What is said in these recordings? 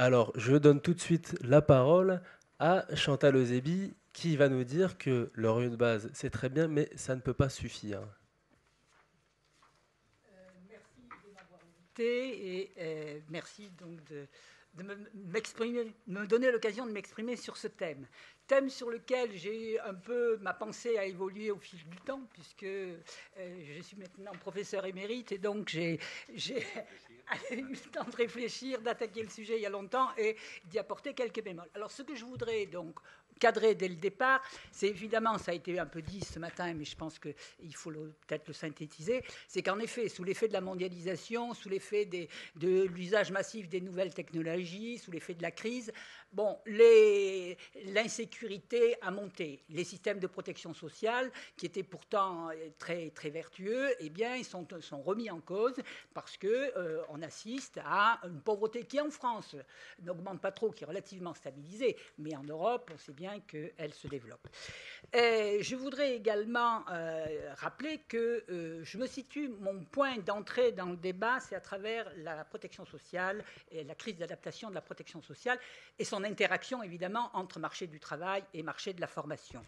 Alors, je donne tout de suite la parole à Chantal Ozébi, qui va nous dire que le revenu de base, c'est très bien, mais ça ne peut pas suffire. Merci de m'avoir invité et merci donc de m'exprimer, me donner l'occasion de m'exprimer sur ce thème. Thème sur lequel j'ai un peu ma pensée a évolué au fil du temps, puisque je suis maintenant professeur émérite et donc j'ai eu le temps de réfléchir, d'attaquer le sujet il y a longtemps et d'y apporter quelques bémols. Alors ce que je voudrais donc cadrer dès le départ, c'est évidemment, ça a été un peu dit ce matin, mais je pense qu'il faut peut-être le synthétiser, c'est qu'en effet, sous l'effet de la mondialisation, sous l'effet de l'usage massif des nouvelles technologies, sous l'effet de la crise, bon, l'insécurité a monté. Les systèmes de protection sociale, qui étaient pourtant très, très vertueux, eh bien, ils sont remis en cause parce qu'on assiste à une pauvreté qui, en France, n'augmente pas trop, qui est relativement stabilisée, mais en Europe, on sait bien qu'elle se développe. Et je voudrais également rappeler que je me situe, mon point d'entrée dans le débat, c'est à travers la protection sociale et la crise d'adaptation de la protection sociale et son interaction évidemment entre marché du travail et marché de la formation.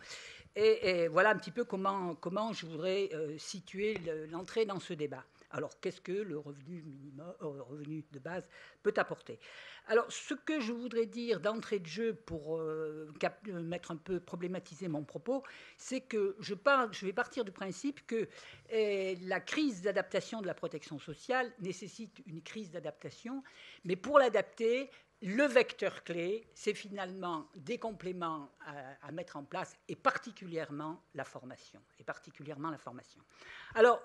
Et voilà un petit peu comment je voudrais situer l'entrée dans ce débat. Alors, qu'est-ce que le revenu minimum, revenu de base peut apporter? Alors, ce que je voudrais dire d'entrée de jeu pour mettre un peu, problématiser mon propos, c'est que je vais partir du principe que la crise d'adaptation de la protection sociale nécessite une crise d'adaptation, mais pour l'adapter, le vecteur clé, c'est finalement des compléments à mettre en place et particulièrement la formation. Alors,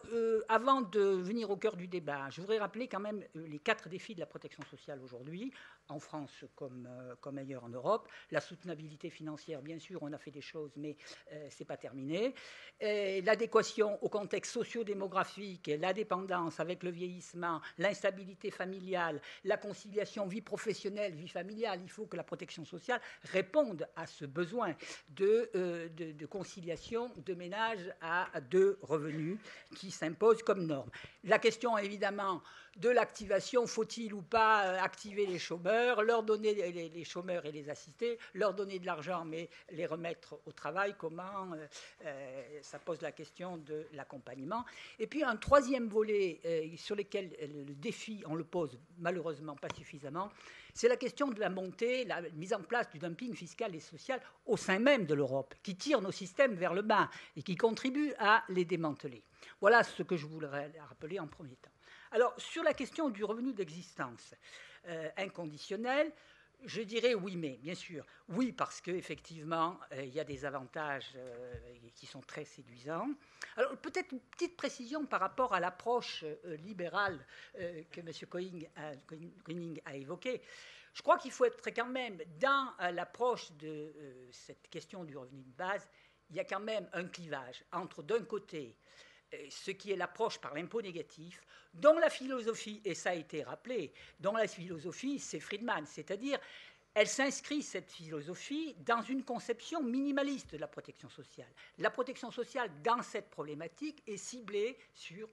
avant de venir au cœur du débat, je voudrais rappeler quand même les 4 défis de la protection sociale aujourd'hui, en France comme ailleurs en Europe. La soutenabilité financière, bien sûr, on a fait des choses, mais ce n'est pas terminé. L'adéquation au contexte socio-démographique, la dépendance avec le vieillissement, l'instabilité familiale, la conciliation vie professionnelle, vie familiale. Il faut que la protection sociale réponde à ce besoin de conciliation de ménages à 2 revenus qui s'impose comme norme. La question, évidemment, de l'activation, faut-il ou pas activer les chômeurs, leur donner les chômeurs et les assister, leur donner de l'argent mais les remettre au travail, comment ça pose la question de l'accompagnement. Et puis un troisième volet sur lequel le défi, on le pose malheureusement pas suffisamment, c'est la question de la montée, la mise en place du dumping fiscal et social au sein même de l'Europe, qui tire nos systèmes vers le bas et qui contribue à les démanteler. Voilà ce que je voudrais rappeler en premier temps. Alors, sur la question du revenu d'existence inconditionnel, je dirais oui, mais bien sûr. Oui, parce qu'effectivement, il y a des avantages qui sont très séduisants. Alors, peut-être une petite précision par rapport à l'approche libérale que M. Koenig a évoquée. Je crois qu'il faut être quand même, dans l'approche de cette question du revenu de base, il y a quand même un clivage entre, d'un côté, ce qui est l'approche par l'impôt négatif, dont la philosophie, et ça a été rappelé, dont la philosophie, c'est Friedman, c'est-à-dire elle s'inscrit, cette philosophie, dans une conception minimaliste de la protection sociale. La protection sociale, dans cette problématique, est ciblée sur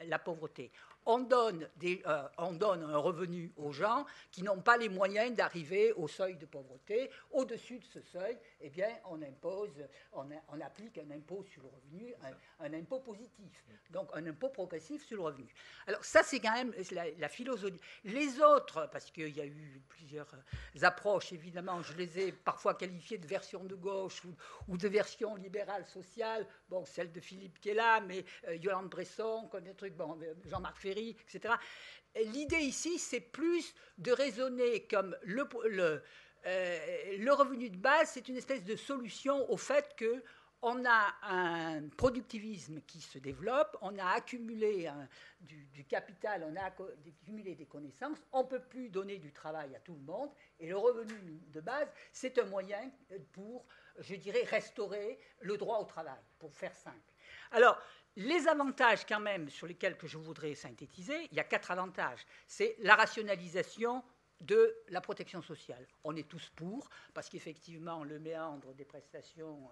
la pauvreté. On donne un revenu aux gens qui n'ont pas les moyens d'arriver au seuil de pauvreté. Au-dessus de ce seuil, eh bien, on applique un impôt sur le revenu, un impôt positif, donc un impôt progressif sur le revenu. Alors ça, c'est quand même la philosophie. Les autres, parce qu'il y a eu plusieurs approches, évidemment, je les ai parfois qualifiées de versions de gauche ou de versions libérales sociales, bon, celle de Philippe qui est là, mais Yolande Bresson, comme des trucs, bon, Jean-Marc Ferry, etc. L'idée ici, c'est plus de raisonner comme le revenu de base, c'est une espèce de solution au fait qu'on a un productivisme qui se développe, on a accumulé du capital, on a accumulé des connaissances, on ne peut plus donner du travail à tout le monde, et le revenu de base, c'est un moyen pour, je dirais, restaurer le droit au travail, pour faire simple. Alors, les avantages quand même sur lesquels que je voudrais synthétiser, il y a 4 avantages. C'est la rationalisation de la protection sociale. On est tous pour, parce qu'effectivement, le méandre des prestations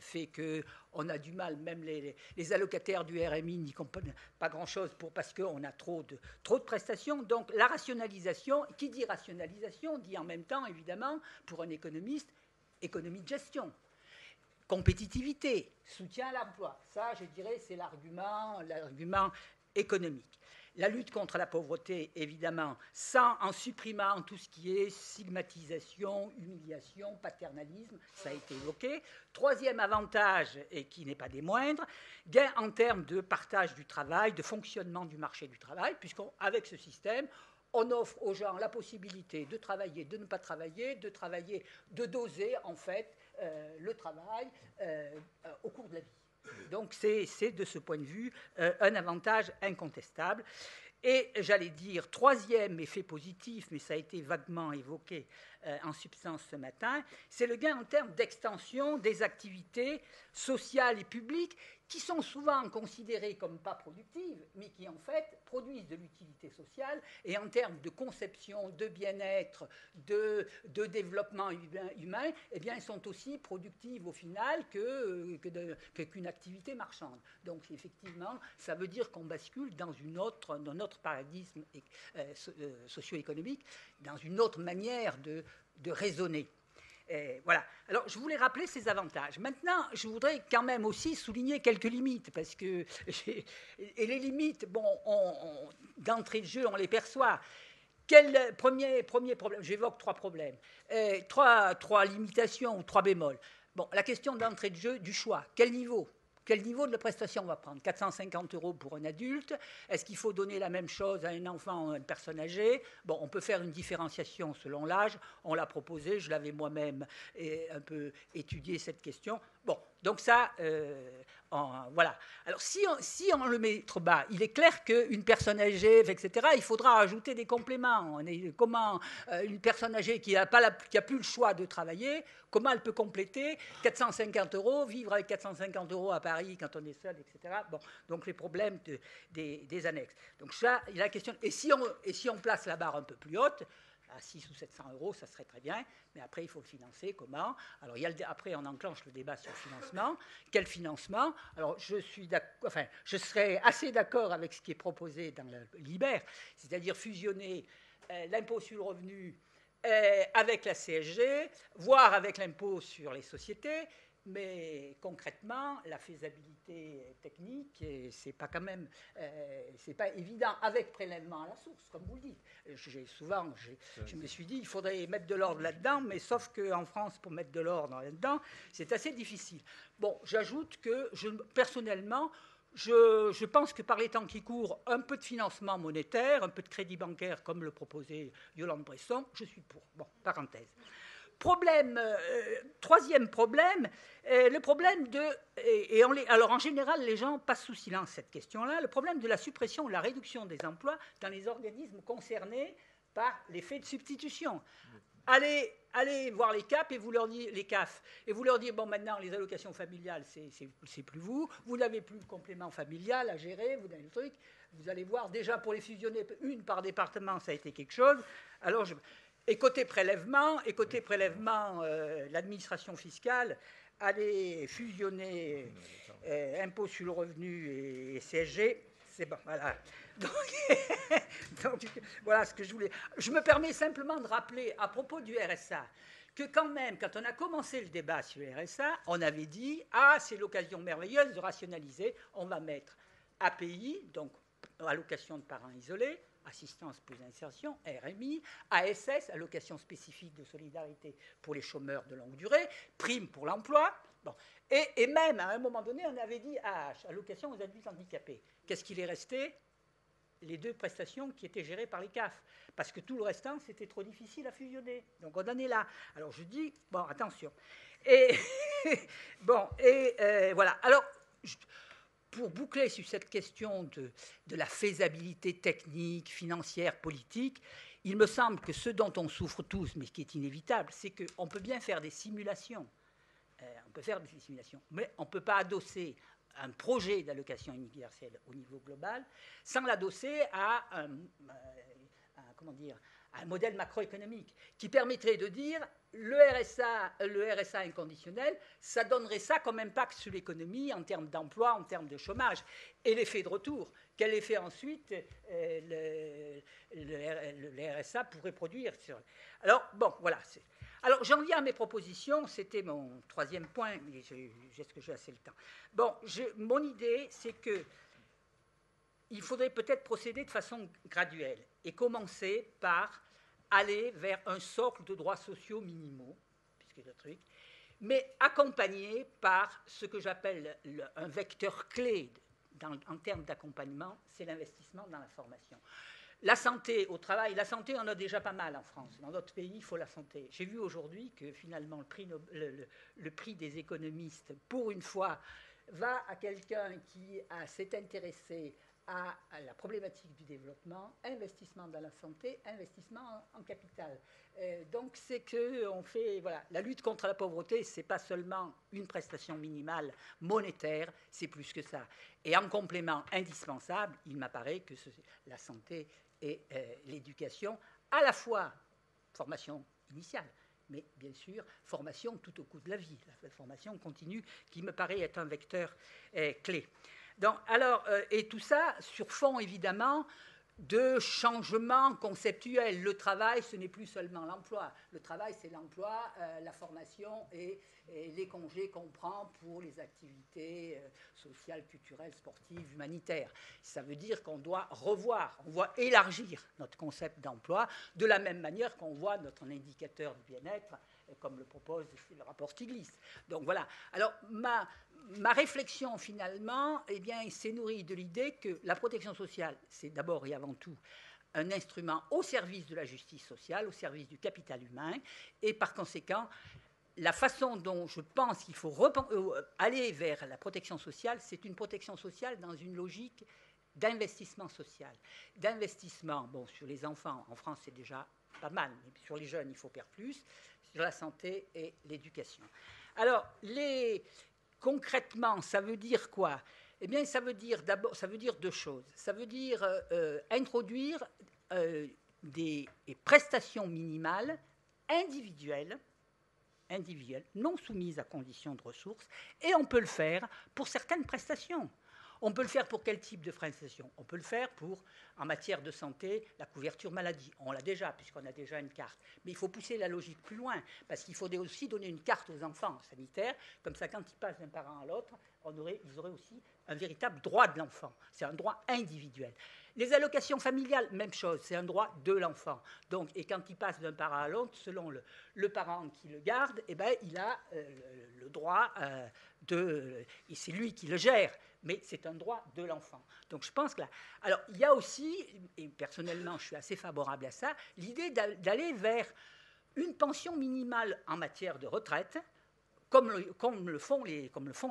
fait qu'on a du mal, même les allocataires du RMI n'y comprennent pas grand-chose parce qu'on a trop de prestations. Donc la rationalisation, qui dit rationalisation, dit en même temps, évidemment, pour un économiste, économie de gestion. Compétitivité, soutien à l'emploi. Ça, je dirais, c'est l'argument économique. La lutte contre la pauvreté, évidemment, en supprimant tout ce qui est stigmatisation, humiliation, paternalisme, ça a été évoqué. Troisième avantage, et qui n'est pas des moindres, gain en termes de partage du travail, de fonctionnement du marché du travail, puisqu'avec ce système, on offre aux gens la possibilité de travailler, de ne pas travailler, de doser, en fait, le travail au cours de la vie. Donc c'est de ce point de vue un avantage incontestable. Et j'allais dire, troisième effet positif, mais ça a été vaguement évoqué en substance ce matin, c'est le gain en termes d'extension des activités sociales et publiques qui sont souvent considérées comme pas productives, mais qui en fait produisent de l'utilité sociale et en termes de conception, de bien-être, de développement humain, eh bien, elles sont aussi productives au final qu'une activité marchande. Donc effectivement, ça veut dire qu'on bascule dans notre paradigme socio-économique, dans une autre manière de raisonner. Voilà. Alors, je voulais rappeler ces avantages. Maintenant, je voudrais quand même aussi souligner quelques limites, parce que et les limites, bon, d'entrée de jeu, on les perçoit. Quel premier problème? J'évoque trois problèmes, trois limitations ou trois bémols. Bon, la question d'entrée de jeu du choix. Quel niveau de la prestation on va prendre? 450 € pour un adulte. Est-ce qu'il faut donner la même chose à un enfant ou à une personne âgée? Bon, on peut faire une différenciation selon l'âge. On l'a proposé, je l'avais moi-même un peu étudié cette question. Bon, donc ça, voilà. Alors, si on le met trop bas, il est clair qu'une personne âgée, etc., il faudra ajouter des compléments. Comment une personne âgée qui n'a plus le choix de travailler, comment elle peut compléter 450 €, vivre avec 450 € à Paris quand on est seul, etc. Bon, donc les problèmes des annexes. Donc ça, il y a la question. Et si on place la barre un peu plus haute, à 600 ou 700 €, ça serait très bien, mais après, il faut le financer. Comment? Alors, après, on enclenche le débat sur le financement. Quel financement? Alors, je serais assez d'accord avec ce qui est proposé dans le LIBER, c'est-à-dire fusionner l'impôt sur le revenu avec la CSG, voire avec l'impôt sur les sociétés. Mais concrètement, la faisabilité technique, c'est pas c'est pas évident avec prélèvement à la source, comme vous le dites. Je me suis dit, il faudrait mettre de l'ordre là-dedans, mais sauf qu'en France, pour mettre de l'ordre là-dedans, c'est assez difficile. Bon, j'ajoute que personnellement, je pense que par les temps qui courent, un peu de financement monétaire, un peu de crédit bancaire, comme le proposait Yolande Bresson, je suis pour. Bon, parenthèse. Troisième problème, le problème alors en général, les gens passent sous silence cette question-là, le problème de la suppression ou la réduction des emplois dans les organismes concernés par l'effet de substitution. Allez voir les CAF et vous leur dites, bon, maintenant, les allocations familiales, c'est plus vous n'avez plus le complément familial à gérer, vous avez le truc, vous allez voir, déjà pour les fusionner, une par département, ça a été quelque chose. Alors, Et côté prélèvement, l'administration fiscale allait fusionner impôt sur le revenu et CSG. C'est bon, voilà. Donc, voilà ce que je voulais. Je me permets simplement de rappeler, à propos du RSA, que quand même, quand on a commencé le débat sur le RSA, on avait dit « Ah, c'est l'occasion merveilleuse de rationaliser. On va mettre API, donc allocation de parents isolés, assistance plus insertion, RMI, ASS, allocation spécifique de solidarité pour les chômeurs de longue durée, prime pour l'emploi. Bon. Et même, à un moment donné, on avait dit AH, allocation aux adultes handicapés. Qu'est-ce qu'il est resté? Les deux prestations qui étaient gérées par les CAF. Parce que tout le restant, c'était trop difficile à fusionner. Donc on en est là. Alors je dis, bon, attention. Voilà. Alors, pour boucler sur cette question de la faisabilité technique, financière, politique, il me semble que ce dont on souffre tous, mais qui est inévitable, c'est qu'on peut bien faire des simulations. Mais on ne peut pas adosser un projet d'allocation universelle au niveau global sans l'adosser à un modèle macroéconomique qui permettrait de dire le RSA inconditionnel, ça donnerait ça comme impact sur l'économie en termes d'emploi, en termes de chômage. Et l'effet de retour, quel effet ensuite le RSA pourrait produire Alors, bon, voilà. Alors, j'en viens à mes propositions. C'était mon troisième point, mais est-ce que j'ai assez le temps? Bon, mon idée, c'est que il faudrait peut-être procéder de façon graduelle et commencer par aller vers un socle de droits sociaux minimaux, puisque le truc, mais accompagné par ce que j'appelle un vecteur clé en termes d'accompagnement, c'est l'investissement dans la formation. La santé au travail, la santé, on en a déjà pas mal en France. Dans d'autres pays, il faut la santé. J'ai vu aujourd'hui que finalement le prix des économistes, pour une fois, va à quelqu'un qui s'est intéressé à la problématique du développement, investissement dans la santé, investissement en capital. Donc c'est qu'on fait, voilà, la lutte contre la pauvreté, c'est pas seulement une prestation minimale monétaire, c'est plus que ça. Et en complément indispensable, il m'apparaît que la santé et l'éducation, à la fois formation initiale, mais bien sûr, formation tout au cours de la vie, la formation continue, qui me paraît être un vecteur clé. Donc, alors, et tout ça sur fond, évidemment, de changements conceptuels. Le travail, ce n'est plus seulement l'emploi. Le travail, c'est l'emploi, la formation et les congés qu'on prend pour les activités sociales, culturelles, sportives, humanitaires. Ça veut dire qu'on doit revoir, on doit élargir notre concept d'emploi de la même manière qu'on voit notre indicateur de bien-être, comme le propose le rapport Stiglitz. Donc voilà. Alors, ma réflexion, finalement, eh bien, s'est nourrie de l'idée que la protection sociale, c'est d'abord et avant tout un instrument au service de la justice sociale, au service du capital humain, et par conséquent, la façon dont je pense qu'il faut aller vers la protection sociale, c'est une protection sociale dans une logique d'investissement social. D'investissement, bon, sur les enfants, en France, c'est déjà pas mal, mais sur les jeunes, il faut faire plus, sur la santé et l'éducation. Alors, concrètement, ça veut dire quoi? Eh bien, ça veut dire d'abord, ça veut dire deux choses. Ça veut dire introduire des prestations minimales individuelles, non soumises à conditions de ressources, et on peut le faire pour certaines prestations. On peut le faire pour quel type de prestations? On peut le faire pour, en matière de santé, la couverture maladie. On l'a déjà, puisqu'on a déjà une carte. Mais il faut pousser la logique plus loin, parce qu'il faut aussi donner une carte aux enfants sanitaires. Comme ça, quand ils passent d'un parent à l'autre, ils auraient aussi un véritable droit de l'enfant. C'est un droit individuel. Les allocations familiales, même chose, c'est un droit de l'enfant. Donc, et quand il passe d'un parent à l'autre, selon le parent qui le garde, eh ben, il a le droit et c'est lui qui le gère, mais c'est un droit de l'enfant. Donc je pense que là... Alors, il y a aussi, et personnellement je suis assez favorable à ça, l'idée d'aller vers une pension minimale en matière de retraite, comme le font les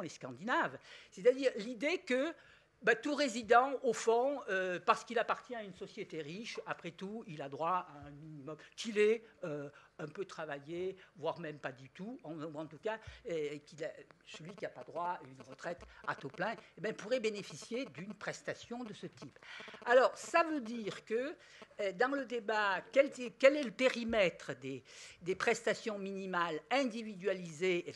Scandinaves. C'est-à-dire l'idée que tout résident, au fond, parce qu'il appartient à une société riche, après tout, il a droit à un minimum, qu'il ait un peu travaillé, voire même pas du tout, en tout cas, celui qui n'a pas droit à une retraite à taux plein, pourrait bénéficier d'une prestation de ce type. Alors, ça veut dire que, dans le débat, quel est le périmètre des prestations minimales individualisées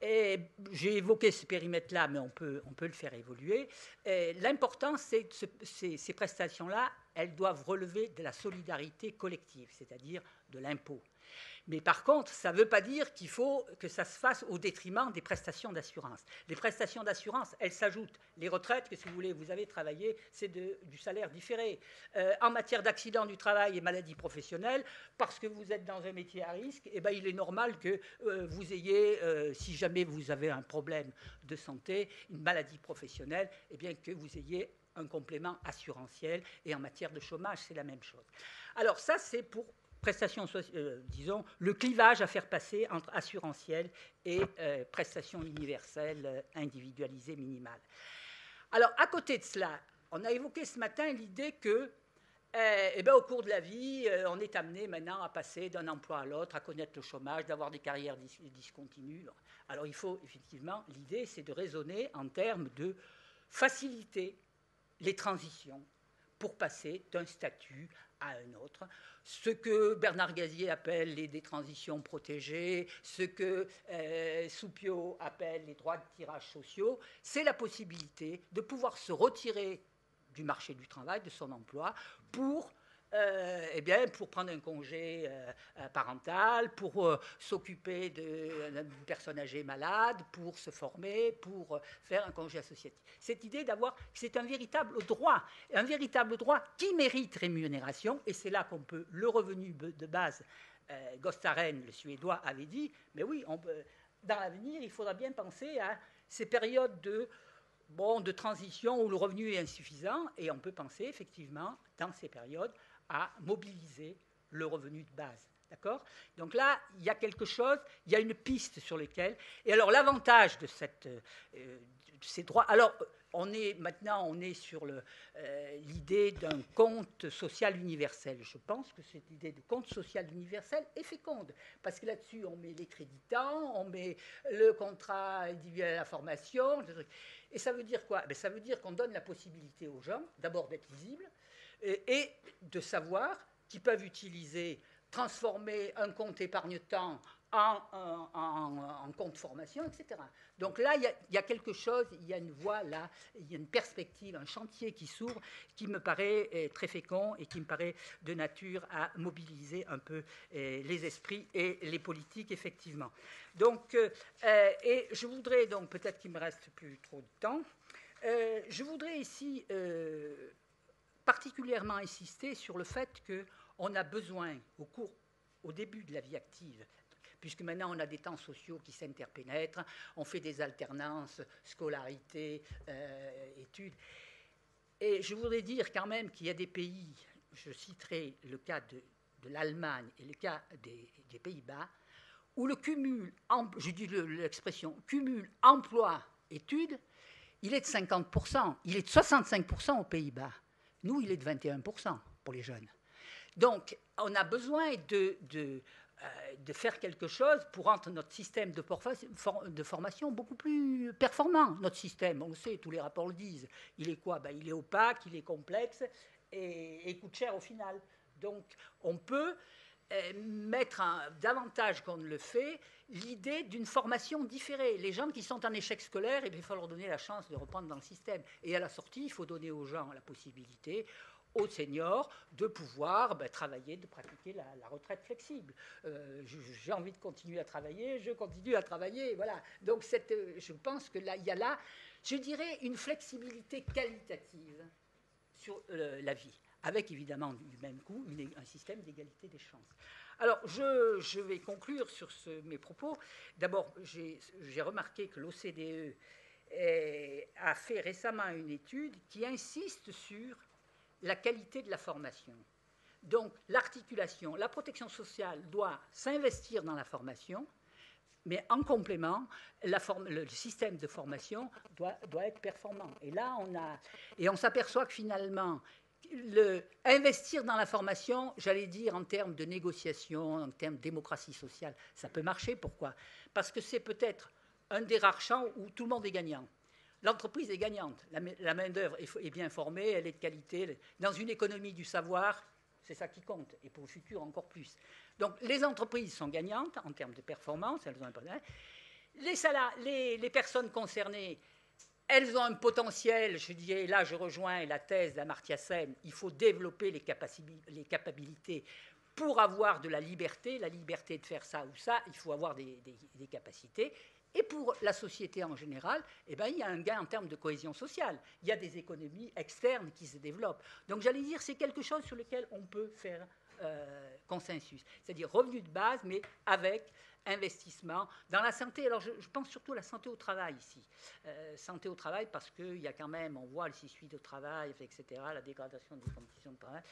et j'ai évoqué ce périmètre-là, mais on peut le faire évoluer. L'important, c'est que ces prestations-là, elles doivent relever de la solidarité collective, c'est-à-dire de l'impôt. Mais par contre, ça ne veut pas dire qu'il faut que ça se fasse au détriment des prestations d'assurance. Les prestations d'assurance, elles s'ajoutent. Les retraites, que si vous voulez, vous avez travaillé, c'est du salaire différé. En matière d'accident du travail et maladie professionnelle, parce que vous êtes dans un métier à risque, eh ben, il est normal que vous ayez, si jamais vous avez un problème de santé, une maladie professionnelle, eh bien, que vous ayez un complément assurantiel. Et en matière de chômage, c'est la même chose. Alors ça, c'est pour prestations, disons, le clivage à faire passer entre assurantiel et prestations universelles individualisées minimales. Alors, à côté de cela, on a évoqué ce matin l'idée que, au cours de la vie, on est amené maintenant à passer d'un emploi à l'autre, à connaître le chômage, d'avoir des carrières discontinues. Alors, il faut, effectivement, l'idée, c'est de raisonner en termes de faciliter les transitions pour passer d'un statut à un autre. Ce que Bernard Gazier appelle des transitions protégées, ce que Soupio appelle les droits de tirage sociaux, c'est la possibilité de pouvoir se retirer du marché du travail, de son emploi, pour pour prendre un congé parental, pour s'occuper d'une personne âgée malade, pour se former, pour faire un congé associatif. Cette idée d'avoir, c'est un véritable droit qui mérite rémunération, et c'est là qu'on peut, le revenu de base, Gostaren, le Suédois, avait dit, mais oui, dans l'avenir, il faudra bien penser à ces périodes de transition où le revenu est insuffisant, et on peut penser effectivement, dans ces périodes, à mobiliser le revenu de base. D'accord ? Donc là, il y a quelque chose, il y a une piste sur laquelle. Et alors, l'avantage de ces droits. Alors, on est sur l'idée d'un compte social universel. Je pense que cette idée de compte social universel est féconde, parce que là-dessus, on met les créditants, on met le contrat individuel à la formation. Et ça veut dire quoi ? Ça veut dire qu'on donne la possibilité aux gens, d'abord d'être lisibles, et de savoir qu'ils peuvent transformer un compte épargne-temps en compte formation, etc. Donc là, il y a quelque chose, il y a une voie là, il y a une perspective, un chantier qui s'ouvre, qui me paraît très fécond et qui me paraît de nature à mobiliser un peu les esprits et les politiques, effectivement. Donc, et je voudrais, donc peut-être qu'il ne me reste plus trop de temps, je voudrais ici particulièrement insister sur le fait qu'on a besoin, au début de la vie active, puisque maintenant on a des temps sociaux qui s'interpénètrent, on fait des alternances, scolarité, études. Et je voudrais dire quand même qu'il y a des pays, je citerai le cas de l'Allemagne et le cas des Pays-Bas, où le cumul, je dis l'expression, cumul emploi-études, il est de 50%, il est de 65% aux Pays-Bas. Nous, il est de 21% pour les jeunes. Donc, on a besoin de faire quelque chose pour rendre notre système de formation beaucoup plus performant. Notre système, on le sait, tous les rapports le disent. Il est quoi ? Il est opaque, il est complexe et coûte cher au final. Donc, on peut mettre davantage qu'on ne le fait, l'idée d'une formation différée. Les gens qui sont en échec scolaire, il faut leur donner la chance de reprendre dans le système. Et à la sortie, il faut donner aux gens la possibilité, aux seniors, de pouvoir travailler, de pratiquer la retraite flexible. J'ai envie de continuer à travailler, je continue à travailler. Voilà. Donc je pense que là, il y a là, je dirais, une flexibilité qualitative sur la vie, avec évidemment du même coup un système d'égalité des chances. Alors, je vais conclure sur mes propos. D'abord, j'ai remarqué que l'OCDE a fait récemment une étude qui insiste sur la qualité de la formation. Donc, l'articulation, la protection sociale doit s'investir dans la formation, mais en complément, le système de formation doit être performant. Et là, on s'aperçoit que finalement, investir dans la formation, j'allais dire en termes de négociation, en termes de démocratie sociale, ça peut marcher. Pourquoi ? Parce que c'est peut-être un des rares champs où tout le monde est gagnant. L'entreprise est gagnante, la main-d'œuvre est bien formée, elle est de qualité. Dans une économie du savoir, c'est ça qui compte, et pour le futur encore plus. Donc les entreprises sont gagnantes en termes de performance, elles ont les personnes concernées, elles ont un potentiel, je dis, là je rejoins la thèse d'Amartya Sen, il faut développer les capacités pour avoir de la liberté de faire ça ou ça, il faut avoir des capacités. Et pour la société en général, il y a un gain en termes de cohésion sociale. Il y a des économies externes qui se développent. Donc j'allais dire, c'est quelque chose sur lequel on peut faire consensus. C'est-à-dire revenu de base, mais avec investissement dans la santé. Alors je pense surtout à la santé au travail ici. Santé au travail parce qu'il y a quand même, on voit le suicide au travail, etc., la dégradation des conditions de travail.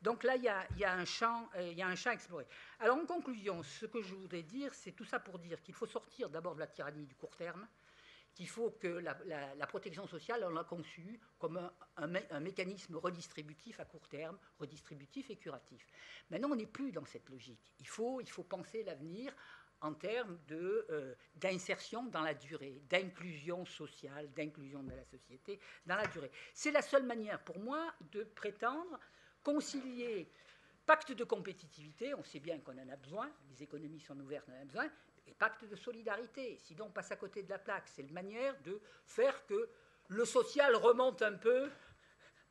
Donc là, il y a un champ à explorer. Alors en conclusion, ce que je voudrais dire, c'est tout ça pour dire qu'il faut sortir d'abord de la tyrannie du court terme, qu'il faut que la protection sociale, on l'a conçue comme un mécanisme redistributif à court terme, redistributif et curatif. Maintenant, on n'est plus dans cette logique. Il faut penser l'avenir en termes d'insertion dans la durée, d'inclusion sociale, d'inclusion de la société dans la durée. C'est la seule manière pour moi de prétendre concilier pacte de compétitivité, on sait bien qu'on en a besoin, les économies sont ouvertes, on en a besoin, et pacte de solidarité. Sinon on passe à côté de la plaque. C'est une manière de faire que le social remonte un peu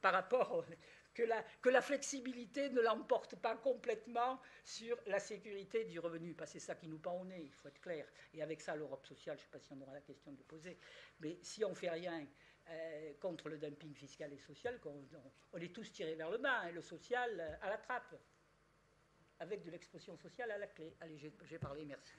par rapport que la flexibilité ne l'emporte pas complètement sur la sécurité du revenu. Parce que c'est ça qui nous pend au nez, il faut être clair. Et avec ça, l'Europe sociale, je ne sais pas si on aura la question de le poser, mais si on ne fait rien contre le dumping fiscal et social, on est tous tirés vers le bas, hein, le social à la trappe, avec de l'expression sociale à la clé. Allez, j'ai parlé, merci.